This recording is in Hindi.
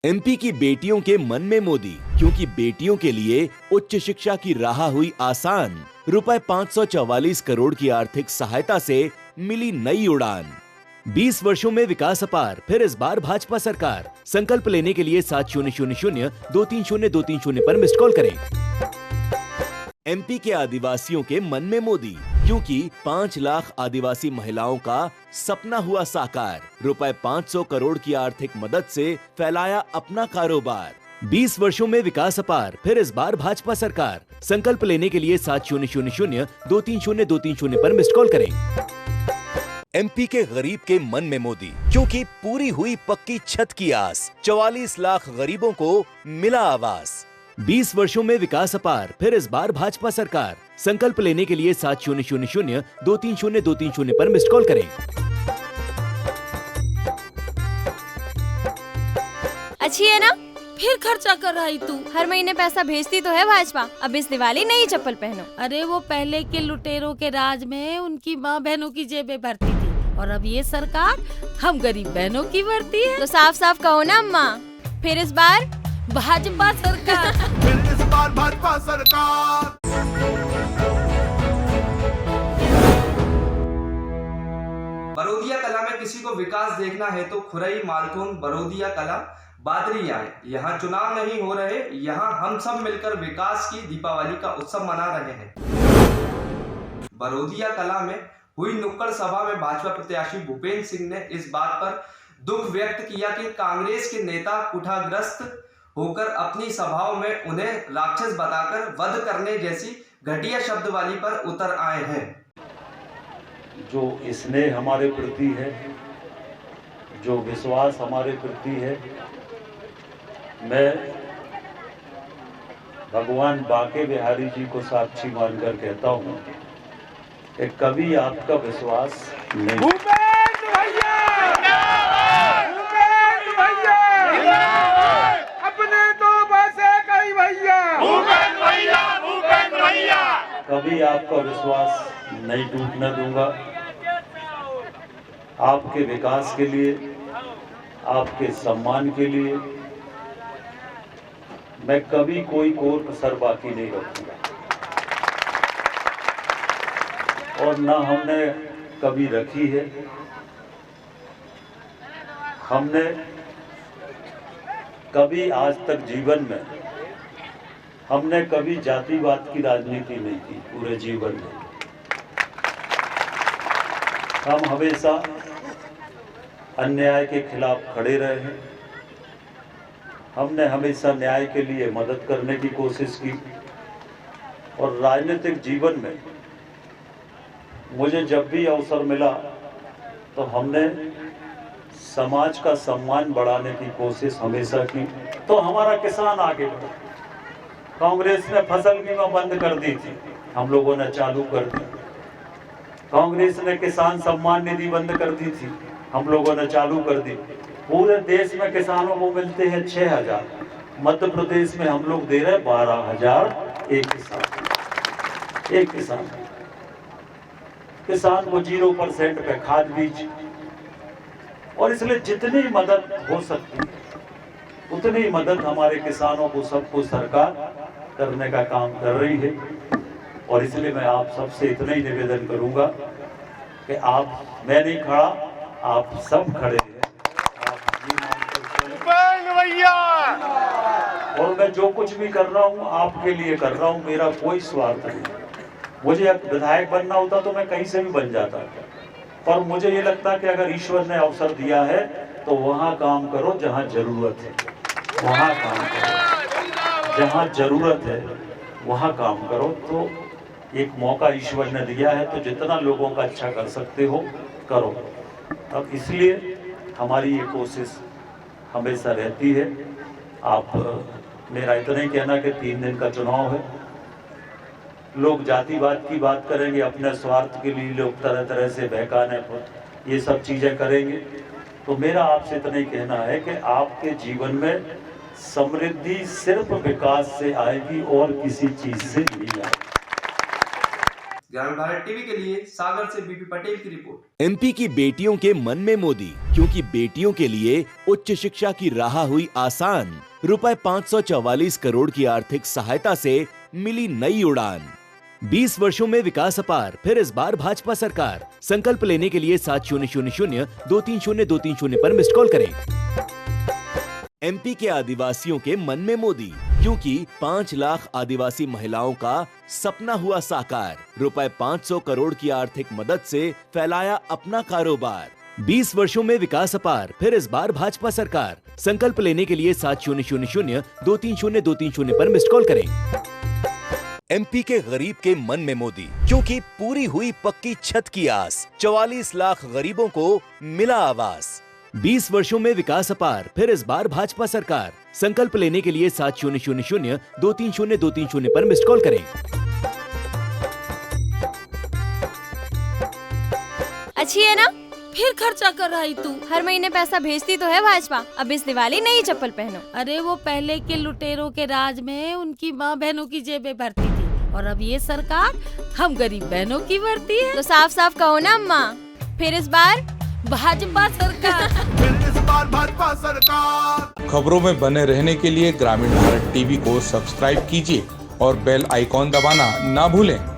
एमपी की बेटियों के मन में मोदी, क्योंकि बेटियों के लिए उच्च शिक्षा की राह हुई आसान। रुपए 544 करोड़ की आर्थिक सहायता से मिली नई उड़ान। 20 वर्षों में विकास अपार, फिर इस बार भाजपा सरकार। संकल्प लेने के लिए 7000-230-230 पर मिस्ड कॉल करें। एमपी के आदिवासियों के मन में मोदी, क्योंकि 5 लाख आदिवासी महिलाओं का सपना हुआ साकार। रुपए 500 करोड़ की आर्थिक मदद से फैलाया अपना कारोबार। 20 वर्षों में विकास अपार, फिर इस बार भाजपा सरकार। संकल्प लेने के लिए 7000-230-230 पर मिस्ड कॉल करें। एमपी के गरीब के मन में मोदी, क्योंकि पूरी हुई पक्की छत की आस। 44 लाख गरीबों को मिला आवास। 20 वर्षों में विकास अपार, फिर इस बार भाजपा सरकार। संकल्प लेने के लिए 7000-230-230 पर मिस्ड कॉल करें। अच्छी है ना? फिर खर्चा कर रही तू। हर महीने पैसा भेजती तो है भाजपा। अब इस दिवाली नई चप्पल पहनो। अरे वो पहले के लुटेरों के राज में उनकी माँ बहनों की जेबें भरती थी, और अब ये सरकार हम गरीब बहनों की भरती है। तो साफ साफ कहो ना अम्मा, फिर इस बार भाजपा सरकार। फिर इस बार भाजपा सरकार। बरोदिया कला में किसी को विकास देखना है तो खुरई मालथुन बरोदिया कला बादरी आए। यहाँ चुनाव नहीं हो रहे, यहाँ हम सब मिलकर विकास की दीपावली का उत्सव मना रहे हैं। बरोदिया कला में हुई नुक्कड़ सभा में भाजपा प्रत्याशी भूपेंद्र सिंह ने इस बात पर दुख व्यक्त किया कि कांग्रेस के नेता कुठाग्रस्त होकर अपनी सभाओं में उन्हें राक्षस बताकर वध करने जैसी घटिया शब्दवाली पर उतर आए हैं। जो स्नेह हमारे प्रति है, जो विश्वास हमारे प्रति है, मैं भगवान बांके बिहारी जी को साक्षी मानकर कहता हूँ कि कभी आपका विश्वास नहीं। कभी आपका विश्वास नहीं टूटने दूंगा। आपके विकास के लिए, आपके सम्मान के लिए मैं कभी कोई कोर कसर बाकी नहीं रखूंगा। और ना हमने कभी रखी है। हमने कभी आज तक जीवन में हमने कभी जातिवाद की राजनीति नहीं की। पूरे जीवन में हम हमेशा अन्याय के खिलाफ खड़े रहे हैं। हमने हमेशा न्याय के लिए मदद करने की कोशिश की। और राजनीतिक जीवन में मुझे जब भी अवसर मिला तो हमने समाज का सम्मान बढ़ाने की कोशिश हमेशा की। तो हमारा किसान आगे बढ़ा। कांग्रेस ने फसल बीमा बंद कर दी थी, हम लोगों ने चालू कर दी। कांग्रेस ने किसान सम्मान निधि बंद कर दी थी, हम लोगों ने चालू कर दी। पूरे देश में किसानों को मिलते हैं 6000, मध्य प्रदेश में हम लोग दे रहे 12000 एक किसान। किसान को 0% पे खाद बीज। और इसलिए जितनी मदद हो सकती है उतनी मदद हमारे किसानों को सबको सरकार करने का काम कर रही है। और इसलिए मैं आप सबसे इतना ही निवेदन करूंगा कि आप, मैं नहीं खड़ा, आप सब खड़े हैं। और मैं जो कुछ भी कर रहा हूं आपके लिए कर रहा हूं, मेरा कोई स्वार्थ नहीं। मुझे विधायक बनना होता तो मैं कहीं से भी बन जाता, पर मुझे ये लगता कि अगर ईश्वर ने अवसर दिया है तो वहां काम करो जहां जरूरत है, वहां काम करो। जहां जरूरत है वहां काम करो। तो एक मौका ईश्वर ने दिया है, तो जितना लोगों का अच्छा कर सकते हो करो। अब इसलिए हमारी ये कोशिश हमेशा रहती है। आप, मेरा इतना ही कहना कि 3 दिन का चुनाव है। लोग जातिवाद की बात करेंगे, अपने स्वार्थ के लिए लोग तरह तरह से बहकाने पर ये सब चीजें करेंगे। तो मेरा आपसे इतना ही कहना है कि आपके जीवन में समृद्धि सिर्फ विकास से आएगी और किसी चीज से नहीं आएगी। ग्रामीण भारत टीवी के लिए सागर से बीपी पटेल की रिपोर्ट। एमपी की बेटियों के मन में मोदी, क्योंकि बेटियों के लिए उच्च शिक्षा की राह हुई आसान। रुपए 544 करोड़ की आर्थिक सहायता से मिली नई उड़ान। 20 वर्षों में विकास अपार, फिर इस बार भाजपा सरकार। संकल्प लेने के लिए 7000230230 पर मिस्ड कॉल करें। एमपी के आदिवासियों के मन में मोदी, क्योंकि 5 लाख आदिवासी महिलाओं का सपना हुआ साकार। रुपए 500 करोड़ की आर्थिक मदद से फैलाया अपना कारोबार। 20 वर्षों में विकास अपार, फिर इस बार भाजपा सरकार। संकल्प लेने के लिए 7000230230 पर मिस्ड कॉल करें। एमपी के गरीब के मन में मोदी, क्योंकि पूरी हुई पक्की छत की आस। 44 लाख गरीबों को मिला आवास। 20 वर्षों में विकास अपार, फिर इस बार भाजपा सरकार। संकल्प लेने के लिए 7000230230 पर मिस्ड कॉल करें। अच्छी है ना? फिर खर्चा कर रही तू। हर महीने पैसा भेजती तो है भाजपा, अब इस दिवाली नई चप्पल पहनो। अरे वो पहले के लुटेरों के राज में उनकी माँ बहनों की जेबें भरती थी, और अब ये सरकार हम गरीब बहनों की भरती है। तो साफ साफ कहो ना अम्मा, फिर इस बार भाजपा सरकार। फिर इस बार भाजपा सरकार। खबरों में बने रहने के लिए ग्रामीण भारत टीवी को सब्सक्राइब कीजिए और बेल आइकॉन दबाना ना भूलें।